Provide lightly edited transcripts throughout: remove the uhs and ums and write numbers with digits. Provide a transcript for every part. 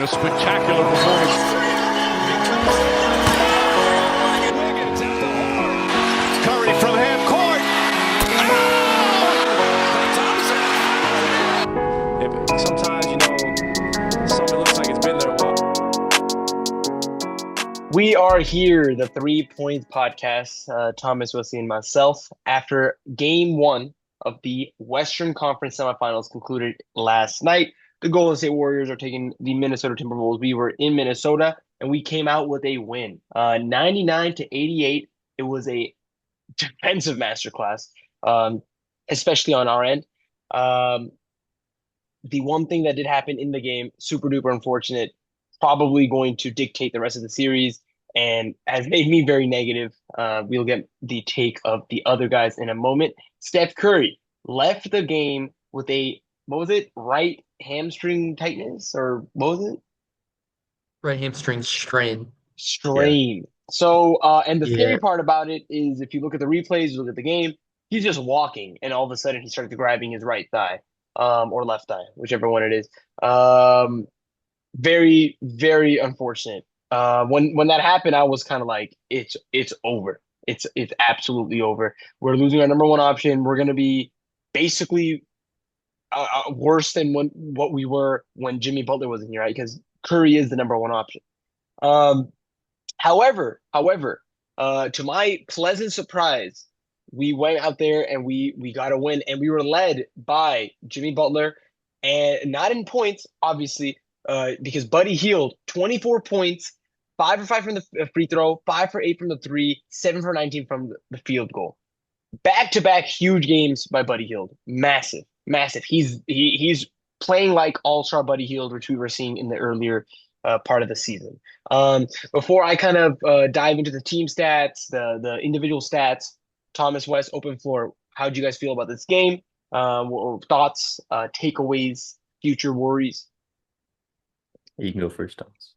A spectacular performance. Curry from half court. Sometimes, something looks like it's been there a while. We are here, the 3 Points Podcast, Thomas, Wesley, and myself, after game one of the Western Conference semifinals concluded last night. The Golden State Warriors are taking the Minnesota Timberwolves. We were in Minnesota, and we came out with a win, 99-88. It was a defensive masterclass, especially on our end. The one thing that did happen in the game, super duper unfortunate, probably going to dictate the rest of the series and has made me very negative. We'll get the take of the other guys in a moment. Steph Curry left the game with a, what was it, right hamstring tightness, or what was it? Right hamstring strain. Strain. So, and the scary Yeah. part about it is if you look at the replays, you look at the game, he's just walking, and all of a sudden he started grabbing his right thigh, or left thigh, whichever one it is. Very, very unfortunate. When that happened, I was kind of like, it's over. It's absolutely over. We're losing our number one option. We're gonna be basically worse than what we were when Jimmy Butler was in here, right? Because Curry is the number one option. Um, however, to my pleasant surprise, we went out there and we got a win, and we were led by Jimmy Butler, and not in points, obviously, because Buddy Hield, 24 points, 5 for 5 from the free throw, 5 for 8 from the three, 7 for 19 from the field goal. Back-to-back huge games by Buddy Hield. Massive, massive. He's playing like all-star Buddy Hield, which we were seeing in the earlier part of the season. Before I kind of dive into the team stats, the individual stats, Thomas, West, open floor. How do you guys feel about this game? Thoughts, takeaways, future worries? You can go first, Thomas.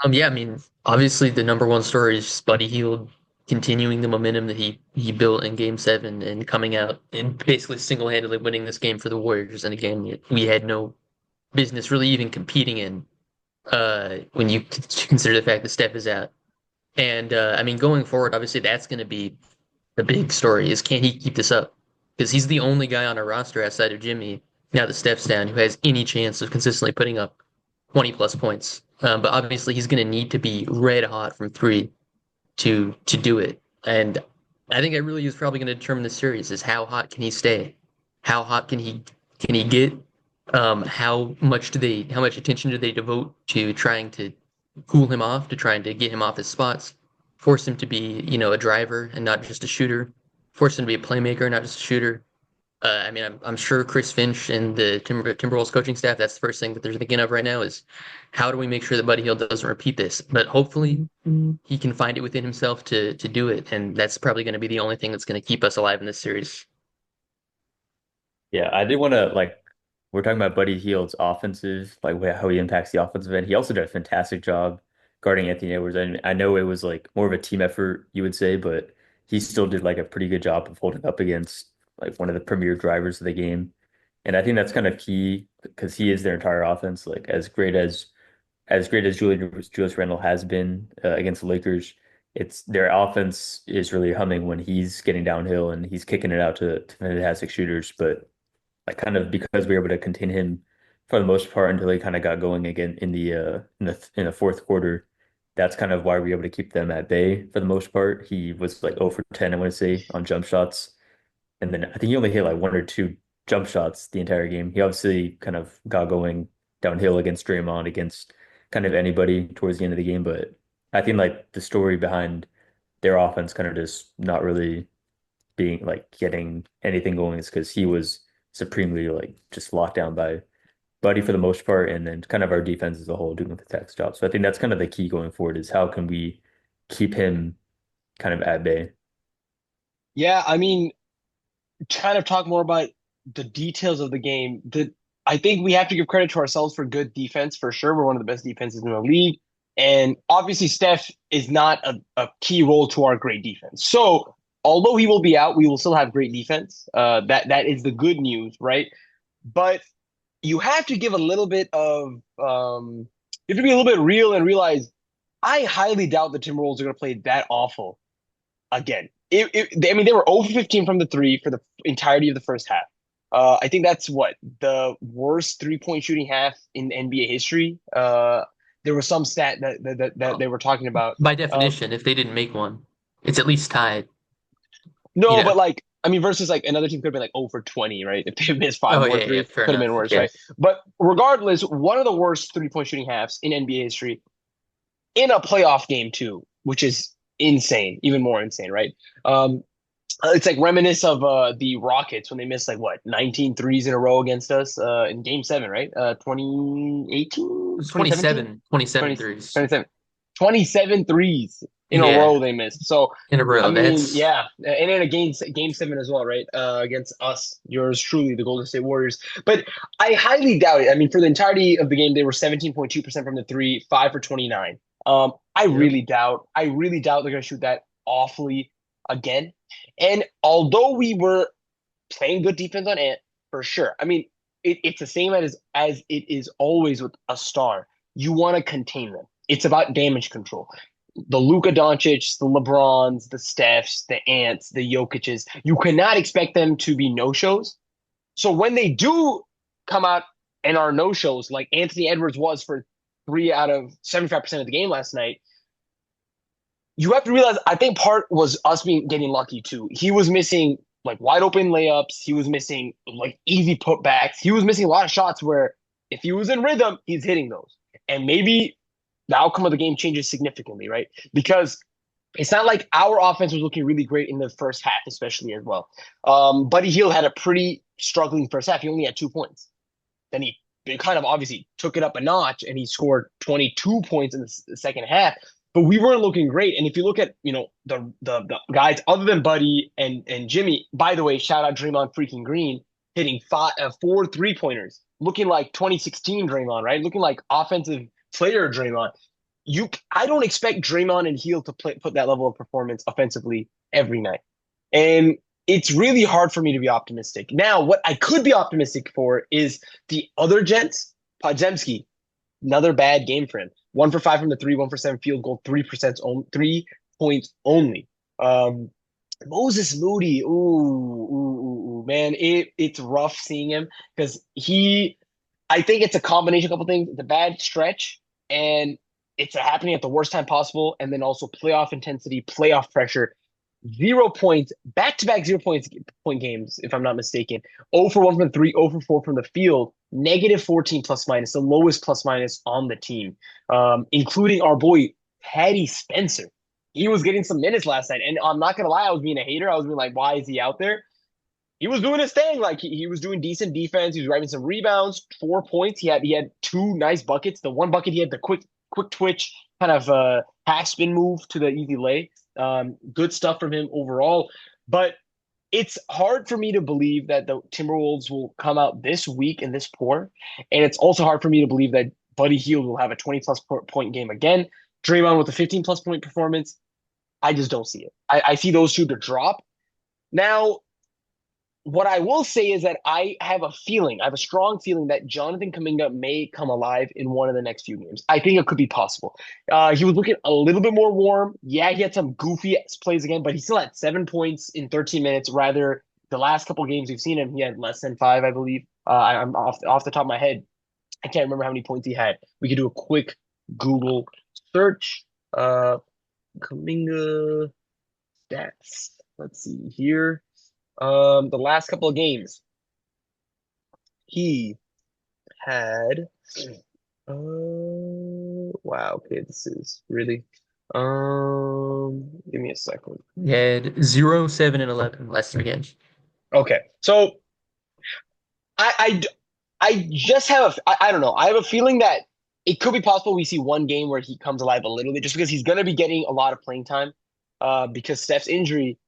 Yeah, I mean, obviously the number one story is Buddy Hield continuing the momentum that he built in Game 7 and coming out and basically single-handedly winning this game for the Warriors. And again, we had no business really even competing in when you consider the fact that Steph is out. And I mean, going forward, obviously that's going to be the big story is can he keep this up? Because he's the only guy on our roster outside of Jimmy, now that Steph's down, who has any chance of consistently putting up 20 plus points. But obviously he's going to need to be red hot from three to do it. And I think that really is probably going to determine the series is how hot can he stay? How hot can he get? How much attention do they devote to trying to cool him off, to trying to get him off his spots, force him to be, a driver and not just a shooter, force him to be a playmaker, not just a shooter. I mean, I'm sure Chris Finch and the Timberwolves coaching staff, that's the first thing that they're thinking of right now is how do we make sure that Buddy Hield doesn't repeat this? But hopefully he can find it within himself to do it. And that's probably going to be the only thing that's going to keep us alive in this series. Yeah, I did want to we're talking about Buddy Hield's offensive, how he impacts the offensive end. He also did a fantastic job guarding Anthony Edwards. And I know it was more of a team effort, you would say, but he still did a pretty good job of holding up against one of the premier drivers of the game. And I think that's kind of key because he is their entire offense. As great as Julius Randle has been against the Lakers, it's their offense is really humming when he's getting downhill and he's kicking it out to fantastic shooters. But kind of because we were able to contain him for the most part until he kind of got going again in the fourth quarter. That's kind of why we were able to keep them at bay for the most part. He was 0 for 10, I want to say, on jump shots. And then I think he only hit 1 or 2 jump shots the entire game. He obviously kind of got going downhill against Draymond, against kind of anybody towards the end of the game. But I think the story behind their offense kind of just not really being getting anything going is because he was supremely just locked down by Buddy for the most part, and then kind of our defense as a whole doing the tax job. So I think that's kind of the key going forward is how can we keep him kind of at bay. Yeah, I mean, kind of talk more about the details of the game. I think we have to give credit to ourselves for good defense, for sure. We're one of the best defenses in the league. And obviously, Steph is not a key role to our great defense. So, although he will be out, we will still have great defense. That is the good news, right? But you have to give a little bit of you have to be a little bit real and realize I highly doubt the Timberwolves are going to play that awful again. I mean, they were 0 for 15 from the three for the entirety of the first half. I think that's what the worst 3-point shooting half in NBA history. There was some stat that they were talking about. By definition, if they didn't make one, it's at least tied. You No, know. but like I mean, versus like another team could have been like 0 for 20, right? If they missed five Oh more yeah, yeah, threes, fair could have been enough. worse, Yeah. right? But regardless, one of the worst 3-point shooting halves in NBA history in a playoff game too, which is insane, even more insane, right? Um, it's like reminisce of the Rockets when they missed like what 19 threes in a row against us in game 7, right? 2018, It was 2017, 27 20, threes 27, 27 threes in a Yeah, row they missed. So in a I row. mean, That's yeah, and in a game 7 as well, right? Against us, yours truly, the Golden State Warriors. But I highly doubt it. I mean, for the entirety of the game, they were 17.2% from the three, 5 for 29. yep. I really doubt they're going to shoot that awfully again. And although we were playing good defense on Ant, for sure. I mean, it's the same as it is always with a star. You want to contain them. It's about damage control. The Luka Doncic, the LeBrons, the Stephs, the Ants, the Jokic's. You cannot expect them to be no shows. So when they do come out and are no shows, like Anthony Edwards was for 3 out of 75% of the game last night, you have to realize I think part was us getting lucky too. He was missing like wide open layups. He was missing like easy putbacks. He was missing a lot of shots where if he was in rhythm, he's hitting those. And maybe the outcome of the game changes significantly, right? Because it's not like our offense was looking really great in the first half, especially as well. Buddy Hield had a pretty struggling first half. He only had 2 points. Then he kind of obviously took it up a notch and he scored 22 points in the second half. But we weren't looking great. And if you look at, the guys other than Buddy and Jimmy, by the way, shout out Draymond freaking Green hitting 4 3-pointers, looking like 2016 Draymond, right? Looking like offensive player Draymond. I don't expect Draymond and Hield to put that level of performance offensively every night. And it's really hard for me to be optimistic. Now, what I could be optimistic for is the other gents. Podziemski, another bad game for him. 1 for 5 from the three, 1 for 7 field goal, 3 points only. Moses Moody, ooh, man, it's rough seeing him because I think it's a combination, a couple things. It's a bad stretch, and it's happening at the worst time possible, and then also playoff intensity, playoff pressure. 0 points, back-to-back 0 point games, if I'm not mistaken. 0 for 1 from the three, 0 for 4 from the field. -14 plus minus, the lowest plus minus on the team, including our boy Patty Spencer. He was getting some minutes last night, and I'm not gonna lie, I was being a hater. I was being like, why is he out there? He was doing his thing. Like he was doing decent defense. He was grabbing some rebounds, 4 points. He had 2 nice buckets. The one bucket he had the quick twitch kind of half spin move to the easy lay. Good stuff from him overall. But it's hard for me to believe that the Timberwolves will come out this weak and this poor. And it's also hard for me to believe that Buddy Hield will have a 20 plus point game again. Draymond with a 15 plus point performance. I just don't see it. I see those two to drop. Now, what I will say is that I have a strong feeling that Jonathan Kuminga may come alive in one of the next few games. I think it could be possible. He was looking a little bit more warm. Yeah, he had some goofy plays again, but he still had 7 points in 13 minutes. Rather, the last couple games we've seen him, he had less than 5, I believe. I'm off the top of my head. I can't remember how many points he had. We could do a quick Google search. Kuminga stats. Let's see here. The last couple of games, he had. Wow. Okay, this is really. Give me a second. He had 0, 7, and 11 last 3 games. Okay, so I just have I don't know. I have a feeling that it could be possible we see one game where he comes alive a little bit, just because he's going to be getting a lot of playing time. Because Steph's injury,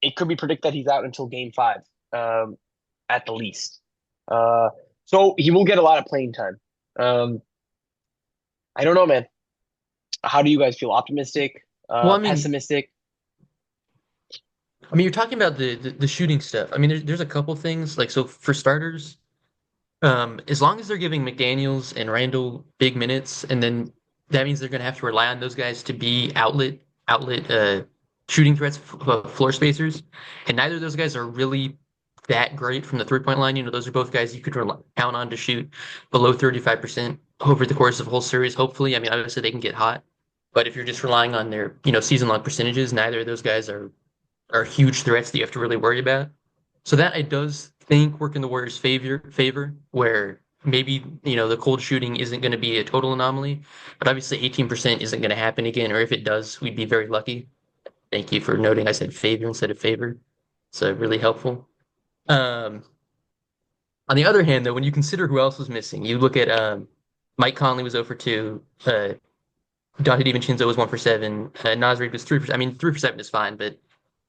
it could be predicted that he's out until game 5, at the least. So he will get a lot of playing time. I don't know, man. How do you guys feel? Optimistic? Well, I mean, Pessimistic? you're talking about the shooting stuff. I mean, there's a couple things like so for starters. As long as they're giving McDaniels and Randall big minutes, and then that means they're going to have to rely on those guys to be outlet shooting threats, floor spacers, and neither of those guys are really that great from the 3-point line. Those are both guys you could count on to shoot below 35% over the course of a whole series. Hopefully, I mean, obviously they can get hot, but if you're just relying on their season long percentages, neither of those guys are huge threats that you have to really worry about. So that it does think work in the Warriors' favor, where maybe the cold shooting isn't going to be a total anomaly, but obviously 18% isn't going to happen again, or if it does, we'd be very lucky. Thank you for noting I said favor instead of favor. So really helpful. Um, on the other hand, though, when you consider who else was missing, you look at Mike Conley was 0 for 2. Dante DiVincenzo was 1 for 7. Naz Reid was 3 for. I mean, 3 for 7 is fine, but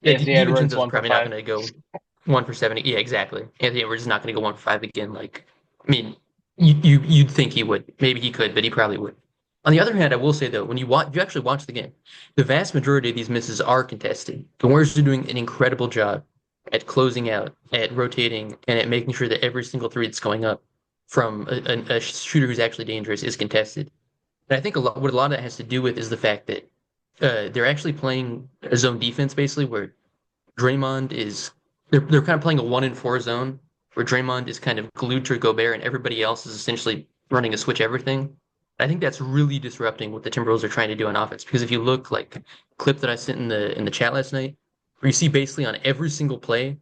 yeah, Anthony Edwards, DiVincenzo's one for probably not five. going to go 1 for 7. Yeah, exactly. Anthony Edwards is not going to go 1 for 5 again. Like, I mean, you'd think he would. Maybe he could, but he probably would. On the other hand, I will say though, when you actually watch the game, the vast majority of these misses are contested. The Warriors are doing an incredible job at closing out, at rotating, and at making sure that every single three that's going up from a shooter who's actually dangerous is contested. And I think what a lot of that has to do with is the fact that they're actually playing a zone defense basically, where Draymond is they're kind of playing a 1-in-4 zone, where Draymond is kind of glued to Gobert, and everybody else is essentially running a switch everything. I think that's really disrupting what the Timberwolves are trying to do on offense. Because if you look like clip that I sent in the chat last night, where you see basically on every single play,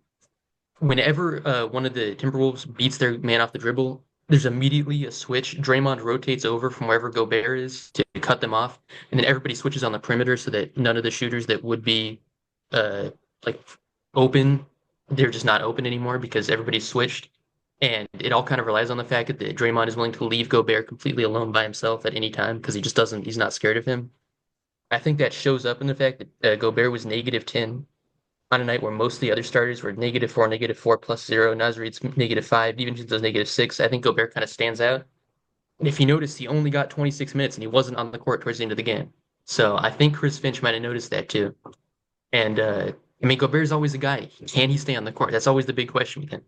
whenever one of the Timberwolves beats their man off the dribble, there's immediately a switch. Draymond rotates over from wherever Gobert is to cut them off, and then everybody switches on the perimeter so that none of the shooters that would be uh like open, they're just not open anymore because everybody's switched. And it all kind of relies on the fact that Draymond is willing to leave Gobert completely alone by himself at any time because he just doesn't, he's not scared of him. I think that shows up in the fact that Gobert was -10 on a night where most of the other starters were -4, -4 +0. Naz Reid's -5, even Jinso's -6. I think Gobert kind of stands out. And if you notice, he only got 26 minutes and he wasn't on the court towards the end of the game. So I think Chris Finch might have noticed that too. And I mean, Gobert's always a guy. Can he stay on the court? That's always the big question with him.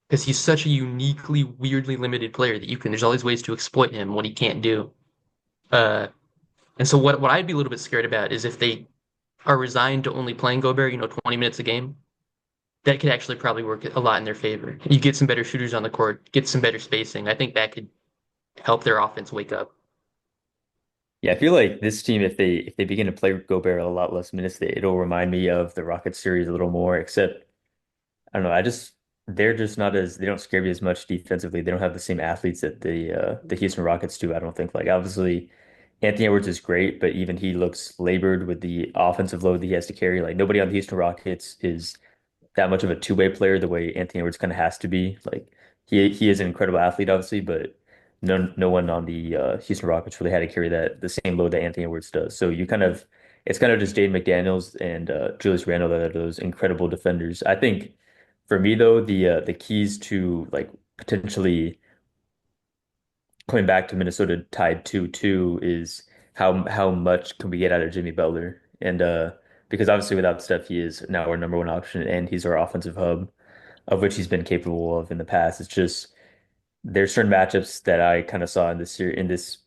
Because he's such a uniquely, weirdly limited player that there's always ways to exploit him what he can't do. Uh, and so what I'd be a little bit scared about is if they are resigned to only playing Gobert, 20 minutes a game, that could actually probably work a lot in their favor. You get some better shooters on the court, get some better spacing. I think that could help their offense wake up. Yeah, I feel like this team, if they begin to play Gobert a lot less minutes, it'll remind me of the Rockets series a little more. Except I don't know, they're just not as they don't scare me as much defensively. They don't have the same athletes that the Houston Rockets do. I don't think. Like obviously, Anthony Edwards is great, but even he looks labored with the offensive load that he has to carry. Like nobody on the Houston Rockets is that much of a two-way player the way Anthony Edwards kind of has to be. Like he is an incredible athlete, obviously, but no one on the Houston Rockets really had to carry the same load that Anthony Edwards does. So it's kind of just Dave McDaniels and Julius Randle that are those incredible defenders. I think for me though, the keys to like potentially coming back to Minnesota tied 2-2 is how much can we get out of Jimmy Butler? And because obviously without Steph, he is now our number one option and he's our offensive hub, of which he's been capable of in the past. It's just there's certain matchups that I kind of saw in this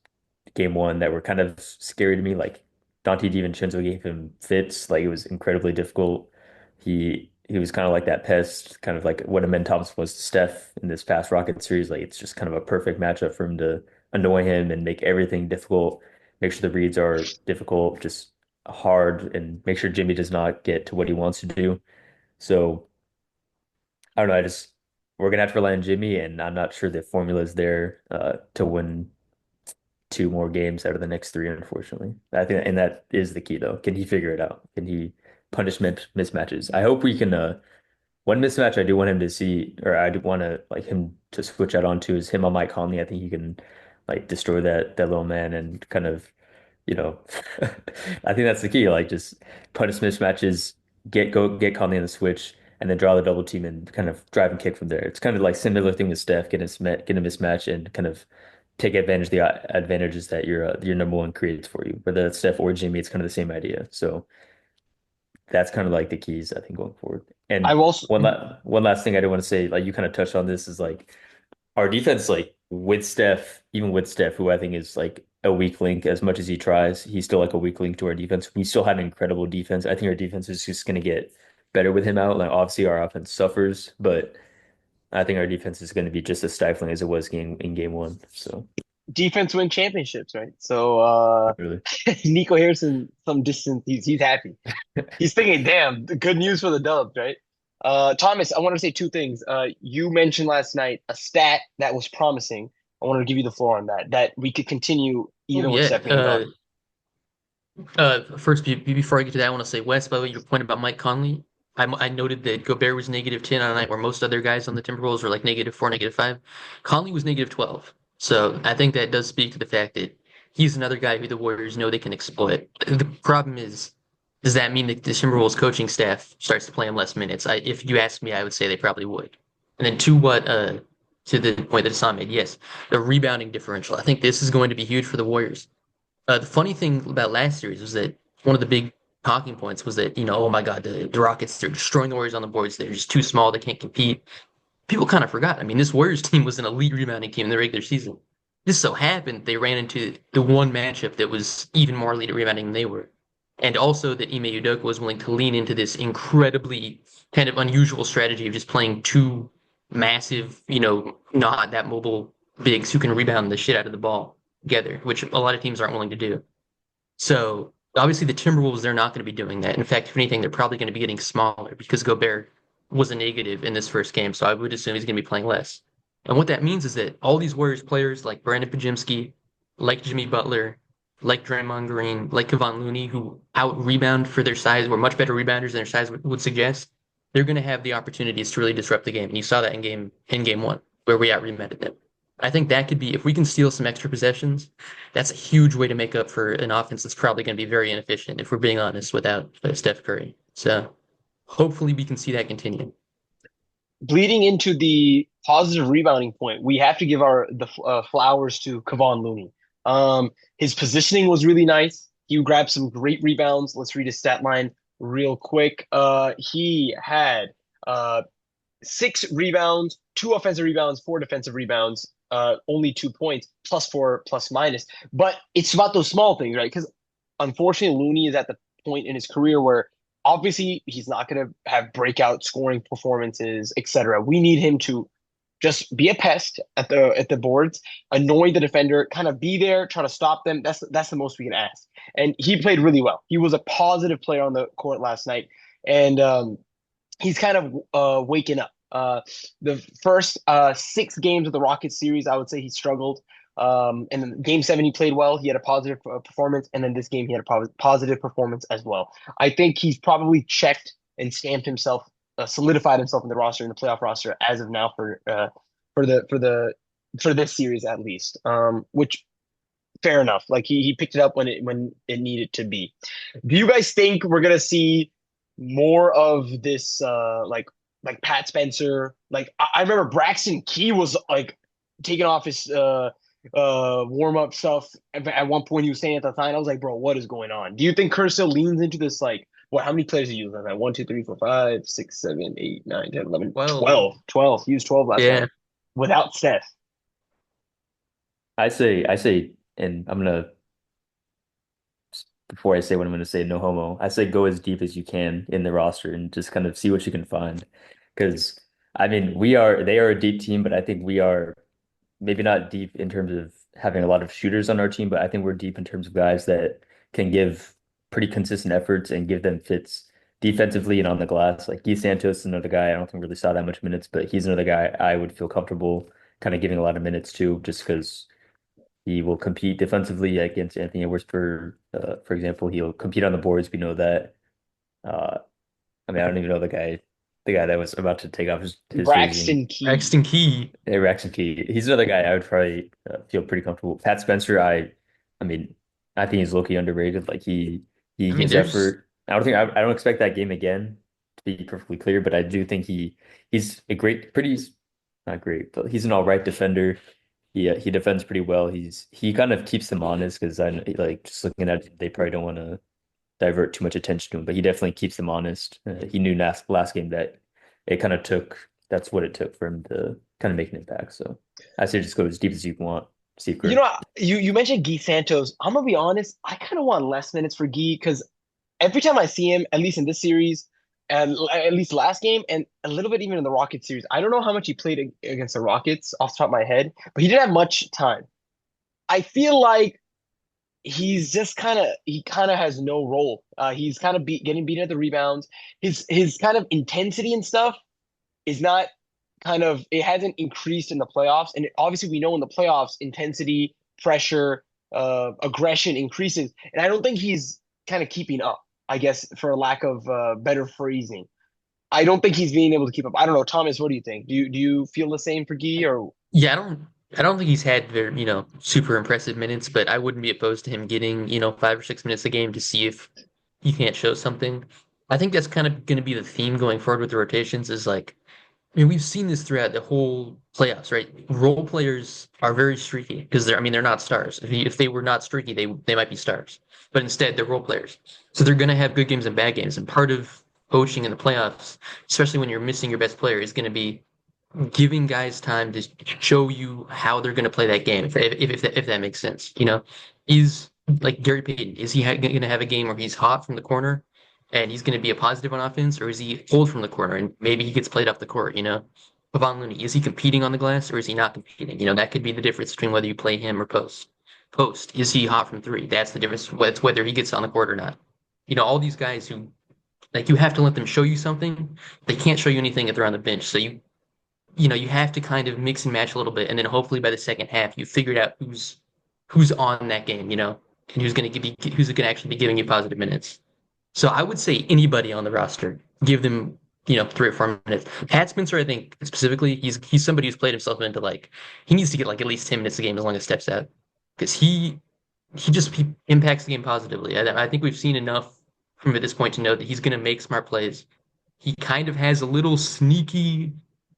game one that were kind of scary to me. Like Dante DiVincenzo gave him fits. Like it was incredibly difficult. He was kind of like that pest, kind of like what Amen Thompson was to Steph in this past Rocket series. Like it's just kind of a perfect matchup for him to annoy him and make everything difficult, make sure the reads are difficult, just hard, and make sure Jimmy does not get to what he wants to do. So I don't know. We're gonna have to rely on Jimmy, and I'm not sure the formula is there to win two more games out of the next three, unfortunately. I think, and that is the key, though. Can he figure it out? Can he punish mismatches? I hope we can. One mismatch I do want him to see, or I do want to like him to switch out onto is him on Mike Conley. I think he can like destroy that little man and kind of, you know, I think that's the key. Like just punish mismatches, get Conley on the switch, and then draw the double team and kind of drive and kick from there. It's kind of like similar thing with Steph, get a mismatch and kind of take advantage of the advantages that your number one creates for you. Whether that's Steph or Jimmy, it's kind of the same idea. So that's kind of like the keys, I think, going forward. I And will. one last thing I do want to say, like you kind of touched on this, is like our defense, like with Steph, even with Steph, who I think is like a weak link, as much as he tries, he's still like a weak link to our defense. We still have an incredible defense. I think our defense is just going to get better with him out. Like obviously our offense suffers, but I think our defense is going to be just as stifling as it was game one. So Defense win championships, right? So really, Nico Harrison, some distance, he's happy. He's thinking, damn, good news for the Dubs, right? Thomas, I want to say two things. You mentioned last night a stat that was promising. I wanted to give you the floor on that, that we could continue Oh even with yeah. Steph being gone. First, before I get to that, I want to say, Wes, by the way, your point about Mike Conley, I noted that Gobert was -10 on a night where most other guys on the Timberwolves were like -4, -5. Conley was -12. So I think that does speak to the fact that he's another guy who the Warriors know they can exploit. The problem is, does that mean that the Timberwolves coaching staff starts to play him less minutes? If you ask me, I would say they probably would. And then to the point that Hassan made, yes, the rebounding differential. I think this is going to be huge for the Warriors. The funny thing about last series was that one of the big talking points was that, oh my God, the Rockets, they're destroying the Warriors on the boards. They're just too small. They can't compete. People kind of forgot. I mean, this Warriors team was an elite rebounding team in the regular season. Just so happened they ran into the one matchup that was even more elite at rebounding than they were. And also that Ime Udoka was willing to lean into this incredibly kind of unusual strategy of just playing two massive, not that mobile bigs who can rebound the shit out of the ball together, which a lot of teams aren't willing to do. So obviously the Timberwolves, they're not going to be doing that. In fact, if anything, they're probably going to be getting smaller because Gobert was a negative in this first game. So I would assume he's going to be playing less. And what that means is that all these Warriors players like Brandon Pajimski, like Jimmy Butler, like Draymond Green, like Kevon Looney, who out rebound for their size, were much better rebounders than their size would suggest, they're going to have the opportunities to really disrupt the game. And you saw that in game one, where we out rebounded them. I think that could be, if we can steal some extra possessions, that's a huge way to make up for an offense that's probably going to be very inefficient, if we're being honest, without Steph Curry. So hopefully we can see that continue. Bleeding into the positive rebounding point, we have to give our the flowers to Kevon Looney. His positioning was really nice. He grabbed some great rebounds. Let's read his stat line real quick. He had 6 rebounds, 2 offensive rebounds, 4 defensive rebounds, only 2 points, +4, plus minus. But it's about those small things, right? Because unfortunately, Looney is at the point in his career where obviously he's not going to have breakout scoring performances, etc. We need him to just be a pest at the boards, annoy the defender, kind of be there, try to stop them. That's the most we can ask. And he played really well. He was a positive player on the court last night, and he's kind of waking up. The first 6 games of the Rockets series, I would say he struggled. And then game 7, he played well. He had a positive performance. And then this game, he had a positive performance as well. I think he's probably checked and stamped himself, solidified himself in the roster, in the playoff roster as of now for this series at least. Which fair enough. Like he picked it up when it needed to be. Do you guys think we're gonna see more of this like Pat Spencer? Like I remember Braxton Key was like taking off his warm up stuff at one point. He was saying at the time, I was like, bro, what is going on? Do you think Curtis leans into this like what, how many players do you use on that? 1, 2, 3, 4, 5, 6, 7, 8, 9, 10, 11, 12. 12. He used 12 last Yeah. night without Steph. I say, and I'm gonna before I say what I'm gonna say, no homo. I say go as deep as you can in the roster and just kind of see what you can find. Because I mean, they are a deep team, but I think we are maybe not deep in terms of having a lot of shooters on our team, but I think we're deep in terms of guys that can give pretty consistent efforts and give them fits defensively and on the glass. Like Guy Santos is another guy I don't think really saw that much minutes, but he's another guy I would feel comfortable kind of giving a lot of minutes to just because he will compete defensively against Anthony Edwards for example. He'll compete on the boards. We know that. Uh, I mean, I don't even know the guy that was about to take off his jersey. Braxton Key. Braxton Key. Yeah, Braxton Key. He's another guy I would probably feel pretty comfortable. Pat Spencer, I mean, I think he's low-key underrated. Like I mean, his there's effort. I don't expect that game again, to be perfectly clear, but I do think he's a great, pretty not great, but he's an all right defender. He defends pretty well. He kind of keeps them honest because I like just looking at it, they probably don't want to divert too much attention to him, but he definitely keeps them honest. He knew last game that it kind of took that's what it took for him to kind of make an impact. So I say just go as deep as you want, Steve You Kerr. know, you mentioned Guy Santos. I'm gonna be honest. I kind of want less minutes for Guy because every time I see him, at least in this series, and at least last game, and a little bit even in the Rockets series, I don't know how much he played against the Rockets off the top of my head, but he didn't have much time. I feel like he kind of has no role. He's kind of getting beat at the rebounds. His kind of intensity and stuff is not it hasn't increased in the playoffs. And obviously we know in the playoffs intensity, pressure, aggression increases. And I don't think he's kind of keeping up, I guess, for a lack of better phrasing. I don't think he's being able to keep up. I don't know, Thomas, what do you think? Do you feel the same for Guy or Yeah, I don't think he's had very, super impressive minutes, but I wouldn't be opposed to him getting, 5 or 6 minutes a game to see if he can't show something. I think that's kind of going to be the theme going forward with the rotations is like, I mean, we've seen this throughout the whole playoffs, right? Role players are very streaky because they're not stars. If they were not streaky, they might be stars. But instead, they're role players. So they're going to have good games and bad games. And part of coaching in the playoffs, especially when you're missing your best player, is going to be giving guys time to show you how they're going to play that game, if that makes sense. Is like Gary Payton, is he going to have a game where he's hot from the corner and he's going to be a positive on offense, or is he cold from the corner and maybe he gets played off the court? Pavon Looney, is he competing on the glass or is he not competing? That could be the difference between whether you play him or post. Post, is he hot from three? That's the difference. It's whether he gets on the court or not. All these guys who like you have to let them show you something. They can't show you anything if they're on the bench. So you have to kind of mix and match a little bit, and then hopefully by the second half you figured out who's on that game, and who's going to actually be giving you positive minutes. So I would say anybody on the roster, give them 3 or 4 minutes. Pat Spencer, I think specifically, he's somebody who's played himself into like he needs to get like at least 10 minutes a game as long as steps out because he impacts the game positively. I think we've seen enough from him at this point to know that he's going to make smart plays. He kind of has a little sneaky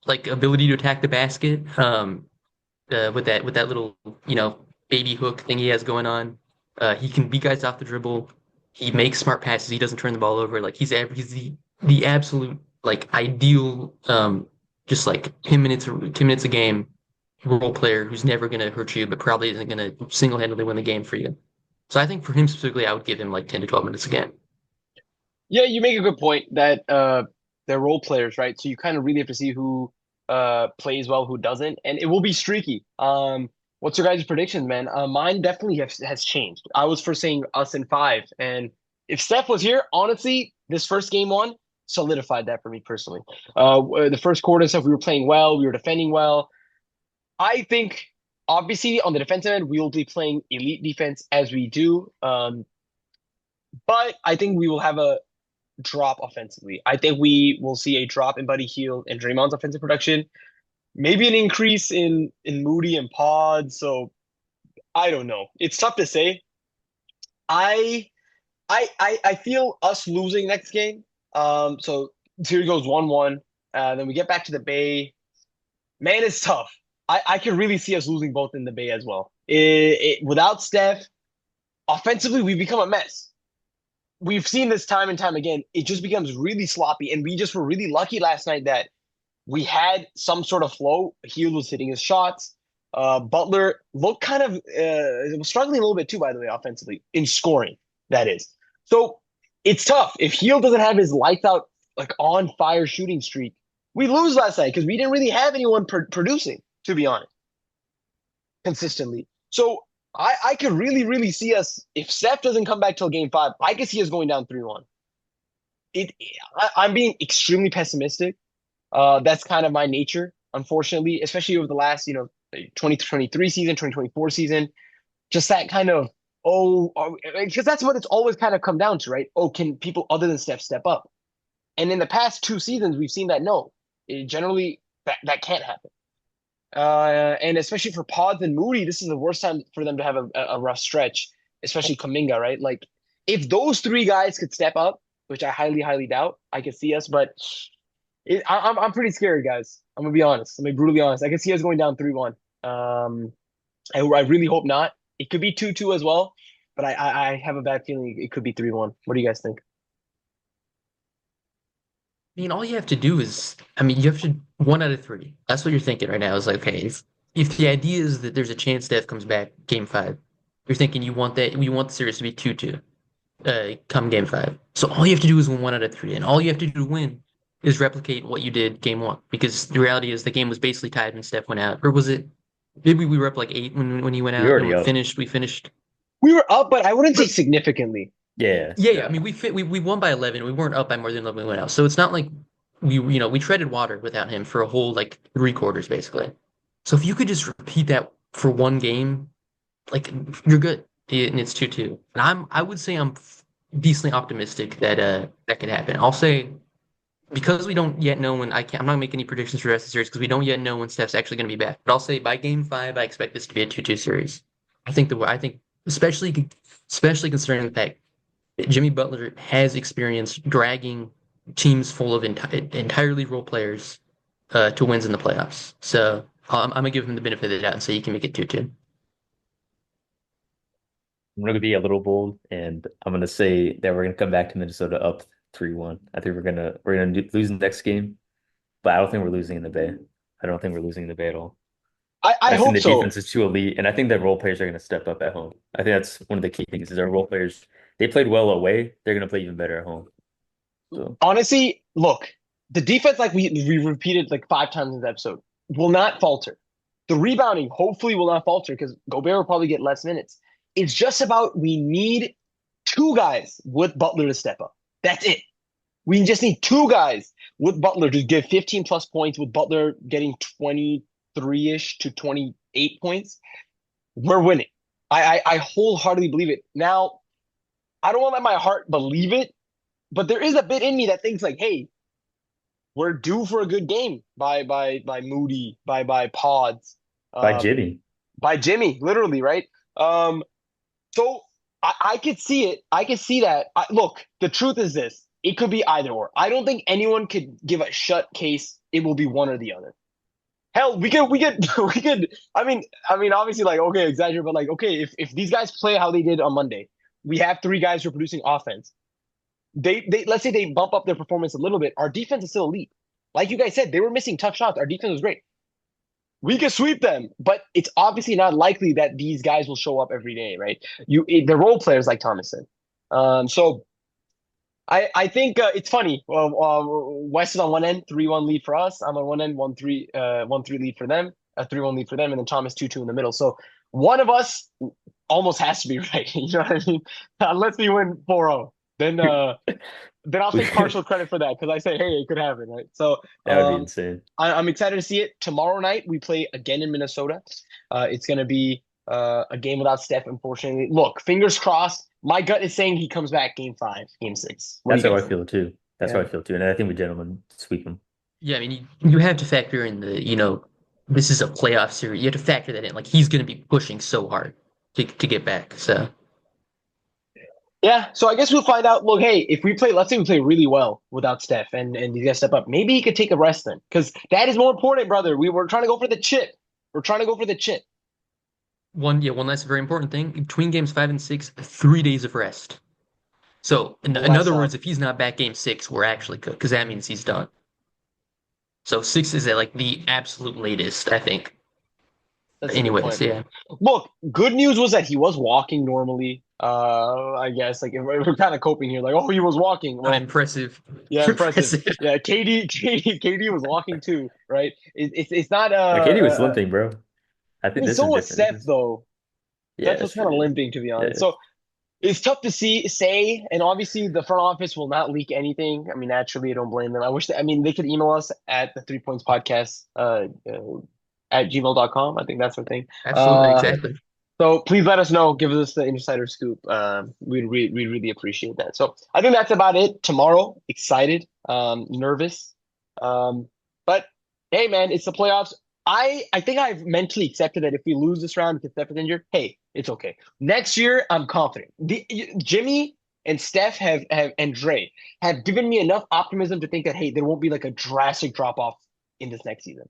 like ability to attack the basket with that little baby hook thing he has going on. He can beat guys off the dribble. He makes smart passes. He doesn't turn the ball over. Like he's the absolute like ideal just like 10 minutes a game role player who's never going to hurt you, but probably isn't going to single-handedly win the game for you. So I think for him specifically, I would give him like 10 to 12 minutes a game. Yeah, you make a good point that they're role players, right? So you kind of really have to see who plays well, who doesn't, and it will be streaky. What's your guys' predictions, man? Mine definitely has changed. I was first saying us in five, and if Steph was here, honestly, this first game one solidified that for me personally. The first quarter and stuff, we were playing well, we were defending well. I think obviously on the defensive end, we will be playing elite defense as we do. But I think we will have a drop offensively. I think we will see a drop in Buddy Hield and Draymond's offensive production. Maybe an increase in Moody and Pod. So I don't know. It's tough to say. I I feel us losing next game. So series goes 1-1. Then we get back to the Bay. Man, it's tough. I can really see us losing both in the Bay as well. Without Steph, offensively, we become a mess. We've seen this time and time again. It just becomes really sloppy. And we just were really lucky last night that we had some sort of flow. Hield was hitting his shots. Butler looked kind of struggling a little bit too, by the way, offensively in scoring. That is. So it's tough. If Hield doesn't have his lights out, like on fire shooting streak, we lose last night because we didn't really have anyone producing, to be honest, consistently. So I could really, really see us, if Steph doesn't come back till game five, I could see us going down 3-1. I'm being extremely pessimistic. That's kind of my nature, unfortunately, especially over the last, 2023 season, 2024 season. Just that kind of, because that's what it's always kind of come down to, right? Oh, can people other than Steph step up? And in the past 2 seasons, we've seen that no, generally that can't happen. And especially for Pods and Moody, this is the worst time for them to have a rough stretch, especially Kaminga, right? Like, if those three guys could step up, which I highly, highly doubt, I could see us, but I'm pretty scared, guys. I'm gonna be honest. I'm gonna be brutally honest. I can see us going down 3-1. I really hope not. It could be 2-2 as well, but I have a bad feeling it could be 3-1. What do you guys think? I mean, all you have to do is, I mean, you have to 1 out of 3. That's what you're thinking right now. Is like, okay, if the idea is that there's a chance Steph comes back game five, you're thinking you want the series to be 2-2 come game five. So all you have to do is win one out of three, and all you have to do to win is replicate what you did game one. Because the reality is the game was basically tied when Steph went out, or was it? Maybe we were up like eight when he went We out, and already up. we finished. We were up, but I wouldn't say significantly. Yeah. Yeah. I mean, we won by 11. We weren't up by more than 11 when we went out. So it's not like we treaded water without him for a whole like three quarters basically. So if you could just repeat that for one game, like you're good. And it's 2-2. And I would say I'm decently optimistic that that could happen. I'll say because we don't yet know when I'm not making any predictions for the rest of the series because we don't yet know when Steph's actually going to be back. But I'll say by game five, I expect this to be a 2-2 series. I think especially considering the fact that Jimmy Butler has experience dragging teams full of entirely role players to wins in the playoffs. So I'm gonna give him the benefit of the doubt and say he can make it 2-2. I'm gonna be a little bold, and I'm gonna say that we're gonna come back to Minnesota up 3-1. I think we're gonna lose the next game, but I don't think we're losing in the Bay. I don't think we're losing in the Bay at all. I I think hope the so. defense is too elite, and I think that role players are gonna step up at home. I think that's one of the key things is our role players. They played well away. They're gonna play even better at home. So Honestly, look, the defense, like we repeated like 5 times in this episode, will not falter. The rebounding hopefully will not falter because Gobert will probably get less minutes. It's just about we need two guys with Butler to step up. That's it. We just need two guys with Butler to give 15 plus points, with Butler getting 23-ish to 28 points. We're winning. I wholeheartedly believe it. Now, I don't want to let my heart believe it, but there is a bit in me that thinks like, hey, we're due for a good game by Moody, by Pods, by um, Jimmy, by Jimmy, literally, right? So I could see it. I could see that. Look, the truth is this: it could be either or. I don't think anyone could give a shut case. It will be one or the other. Hell, we could. Obviously, like, okay, exaggerate, but like, okay, if these guys play how they did on Monday, we have three guys who are producing offense. They let's say they bump up their performance a little bit. Our defense is still elite. Like you guys said, they were missing tough shots. Our defense was great. We could sweep them, but it's obviously not likely that these guys will show up every day, right? The role players, like Thomas said. So I think it's funny. West is on one end, 3-1 lead for us. I'm on one end, 1-3 lead for them, a 3-1 lead for them, and then Thomas 2-2 in the middle. So one of us almost has to be right. You know what I mean? Unless we win 4-0, then I'll take partial credit for that because I say, hey, it could happen, right? So that would be insane. I'm excited to see it. Tomorrow night we play again in Minnesota. It's going to be a game without Steph, unfortunately. Look, fingers crossed. My gut is saying he comes back game five, game six. What That's do you how I guys think? feel too. That's Yeah. how I feel too, and I think we gentlemen sweep them. Yeah, I mean you have to factor in this is a playoff series. You have to factor that in. Like he's going to be pushing so hard to get back. So Yeah, so I guess we'll find out. Look, hey, if we play, let's say we play really well without Steph and these guys step up, maybe he could take a rest then. Because that is more important, brother. We were trying to go for the chip. We're trying to go for the chip. one last very important thing between games five and six, 3 days of rest. So in Bless other up. words, if he's not back game six, we're actually cooked because that means he's done. So six is at like the absolute latest, I think. That's a good Anyways, point. yeah. Look, good news was that he was walking normally. I guess like we're kind of coping here, like, oh, he was walking. Well, Impressive. yeah, impressive. Impressive. Yeah, KD was walking too, right? It's not Like KD was limping, bro. I I think mean, this so is was different. Steph though. Yeah, Steph was it's kind of true. limping, to be honest. Yeah. So it's tough to say, and obviously the front office will not leak anything. I mean, naturally, I don't blame them. I mean, they could email us at the 3 Points Podcast at gmail.com. I think that's our thing. Absolutely, Uh, exactly. so please let us know. Give us the insider scoop. We'd really appreciate that. So I think that's about it. Tomorrow, excited, nervous, but hey, man, it's the playoffs. I think I've mentally accepted that if we lose this round because Steph is injured, hey, it's okay. Next year, I'm confident. Jimmy and Steph and Dre have given me enough optimism to think that hey, there won't be like a drastic drop off in this next season.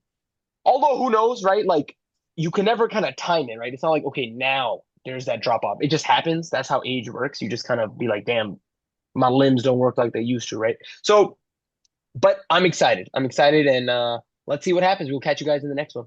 Although who knows, right? Like you can never kind of time it, right? It's not like okay, now there's that drop off. It just happens. That's how age works. You just kind of be like, damn, my limbs don't work like they used to, right? So, but I'm excited. I'm excited, and let's see what happens. We'll catch you guys in the next one.